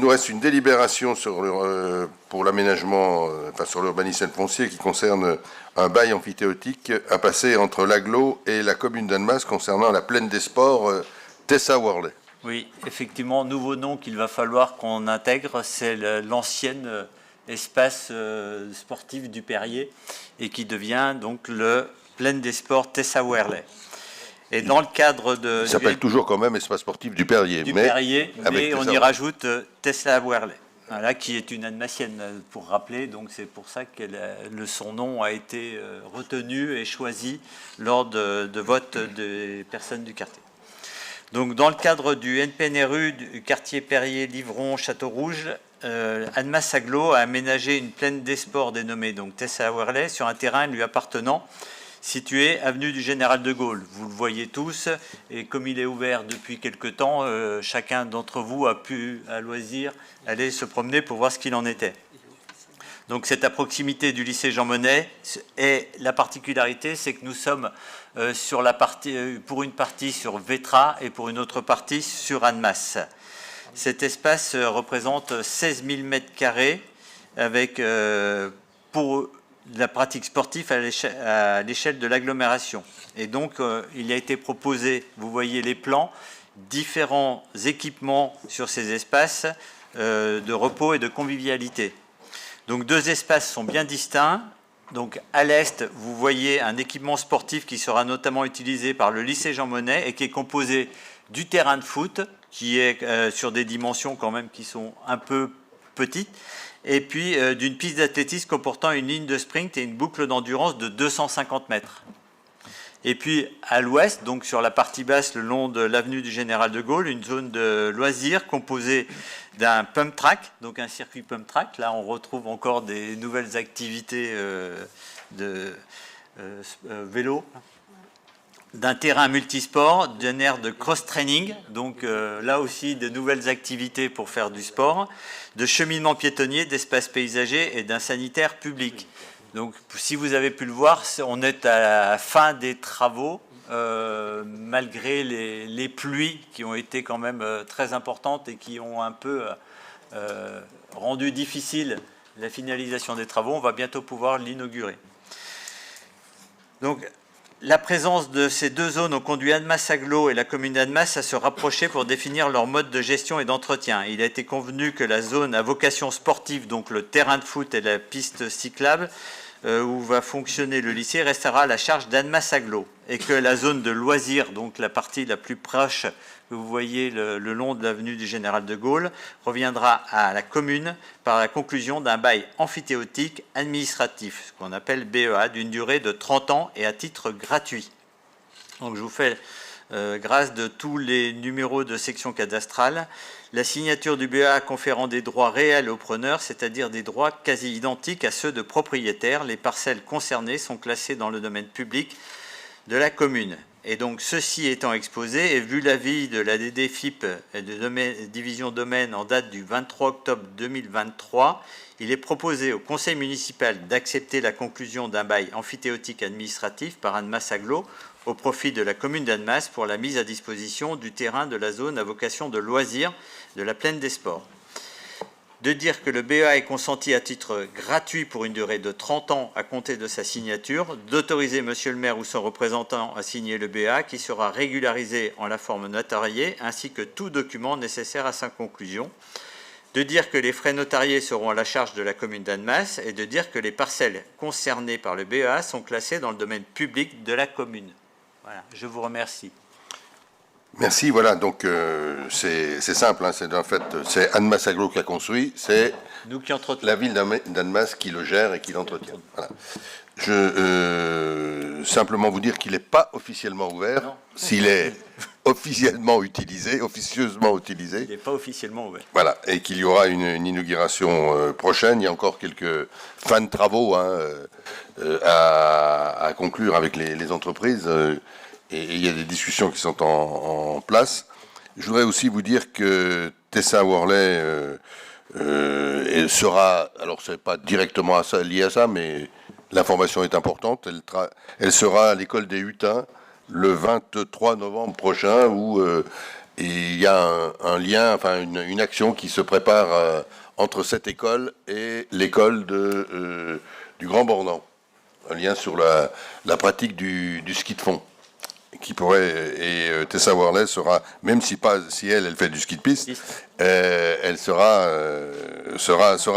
nous reste une délibération sur pour l'aménagement, enfin sur l'urbanisme foncier qui concerne un bail amphithéotique à passer entre l'Agglo et la commune d'Annemasse concernant la plaine des sports Tessa Worley. Oui, effectivement, nouveau nom qu'il va falloir qu'on intègre, c'est l'ancienne espace sportif du Perrier et qui devient donc le plaine des sports Tessa Worley. Et dans le cadre de... Ça s'appelle toujours quand même espace sportif du Perrier. Mais on y rajoute Tessa Worley, voilà, qui est une Annemassienne, pour rappeler. Donc c'est pour ça que son nom a été retenu et choisi lors de vote des personnes du quartier. Donc dans le cadre du NPNRU du quartier Perrier, Livron, Château-Rouge, Annemasse Agglo a aménagé une plaine des sports dénommée donc Tessa Worley sur un terrain lui appartenant, situé avenue du Général de Gaulle. Vous le voyez tous, et comme il est ouvert depuis quelque temps, chacun d'entre vous a pu, à loisir, aller se promener pour voir ce qu'il en était. Donc c'est à proximité du lycée Jean Monnet, et la particularité, c'est que nous sommes sur la partie, pour une partie sur Vétra et pour une autre partie sur Annemasse. Cet espace représente 16 000 m² avec, pour la pratique sportive à l'échelle de l'agglomération. Et donc, il a été proposé, vous voyez les plans, différents équipements sur ces espaces de repos et de convivialité. Donc, deux espaces sont bien distincts. Donc, à l'est, vous voyez un équipement sportif qui sera notamment utilisé par le lycée Jean Monnet et qui est composé du terrain de foot, qui est sur des dimensions quand même qui sont un peu petites, et puis d'une piste d'athlétisme comportant une ligne de sprint et une boucle d'endurance de 250 mètres. Et puis à l'ouest, donc sur la partie basse, le long de l'avenue du Général de Gaulle, une zone de loisirs composée d'un pump track, donc un circuit pump track. Là, on retrouve encore des nouvelles activités de vélo, d'un terrain multisport, d'un aire de cross-training, donc là aussi de nouvelles activités pour faire du sport, de cheminement piétonnier, d'espaces paysagers et d'un sanitaire public. Donc si vous avez pu le voir, on est à la fin des travaux, malgré les pluies qui ont été quand même très importantes et qui ont un peu rendu difficile la finalisation des travaux. On va bientôt pouvoir l'inaugurer. Donc, la présence de ces deux zones ont conduit Annemasse Agglo et la commune d'Annemasse à se rapprocher pour définir leur mode de gestion et d'entretien. Il a été convenu que la zone à vocation sportive, donc le terrain de foot et la piste cyclable, où va fonctionner le lycée, restera à la charge d'Annemasse Agglo, et que la zone de loisirs, donc la partie la plus proche que vous voyez le long de l'avenue du Général de Gaulle, reviendra à la commune par la conclusion d'un bail amphithéotique administratif, ce qu'on appelle BEA, d'une durée de 30 ans et à titre gratuit. Donc je vous fais grâce de tous les numéros de section cadastrale. La signature du BEA conférant des droits réels aux preneurs, c'est-à-dire des droits quasi identiques à ceux de propriétaires. Les parcelles concernées sont classées dans le domaine public de la commune. Et donc, ceci étant exposé, et vu l'avis de la DDFIP et de division domaine en date du 23 octobre 2023, il est proposé au conseil municipal d'accepter la conclusion d'un bail amphithéotique administratif par Annemasse Agglo au profit de la commune d'Annemasse pour la mise à disposition du terrain de la zone à vocation de loisirs de la plaine des sports. De dire que le BEA est consenti à titre gratuit pour une durée de 30 ans à compter de sa signature, d'autoriser monsieur le maire ou son représentant à signer le BEA qui sera régularisé en la forme notariée ainsi que tout document nécessaire à sa conclusion, de dire que les frais notariés seront à la charge de la commune d'Annemasse et de dire que les parcelles concernées par le BEA sont classées dans le domaine public de la commune. Voilà, je vous remercie. Merci, voilà, donc c'est simple, hein, c'est en fait, c'est Annemasse Agglo qui a construit, c'est la ville d'Annemasse qui le gère et qui l'entretient. Voilà. Je simplement vous dire qu'il n'est pas officiellement ouvert, s'il est officiellement utilisé, officieusement utilisé. Il n'est pas officiellement ouvert. Voilà, et qu'il y aura une inauguration prochaine, il y a encore quelques fins de travaux hein, à conclure avec les entreprises. Et il y a des discussions qui sont en place. Je voudrais aussi vous dire que Tessa Worley sera, alors c'est pas directement lié à ça, mais l'information est importante. Elle sera à l'école des Hutins le 23 novembre prochain, où Et il y a un lien, enfin une action qui se prépare entre cette école et l'école du Grand Bornand. Un lien sur la pratique du ski de fond. Qui pourrait, et Tessa Worley sera, même si elle fait du ski de piste, elle sera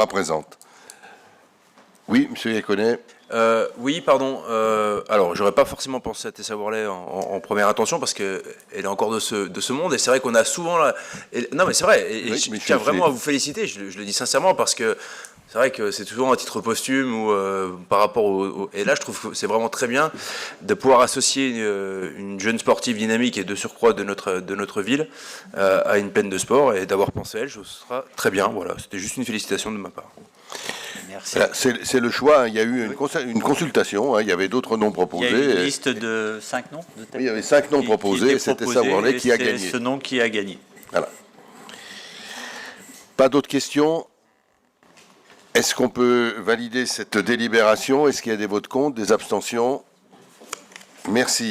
présente. Oui, monsieur Yaconet. Oui, pardon. Alors, j'aurais pas forcément pensé à Tessa Worley en première intention parce que elle est encore de ce monde et c'est vrai qu'on a souvent non, mais c'est vrai. Et oui, je tiens vraiment à vous féliciter. Je le dis sincèrement parce que c'est vrai que c'est toujours un titre posthume ou par rapport et là, je trouve que c'est vraiment très bien de pouvoir associer une jeune sportive dynamique et de surcroît de notre ville à une plaine de sport et d'avoir pensé à elle, ce sera très bien. Voilà, c'était juste une félicitation de ma part. Merci. C'est le choix. Il y a eu une consultation. Il y avait d'autres noms proposés. Il y a une liste de 5 noms de tête. Oui, il y avait 5 noms proposés. C'était Tessa Worley qui a gagné. C'est ce nom qui a gagné. Voilà. Pas d'autres questions? Est-ce qu'on peut valider cette délibération? Est-ce qu'il y a des votes contre, des abstentions? Merci.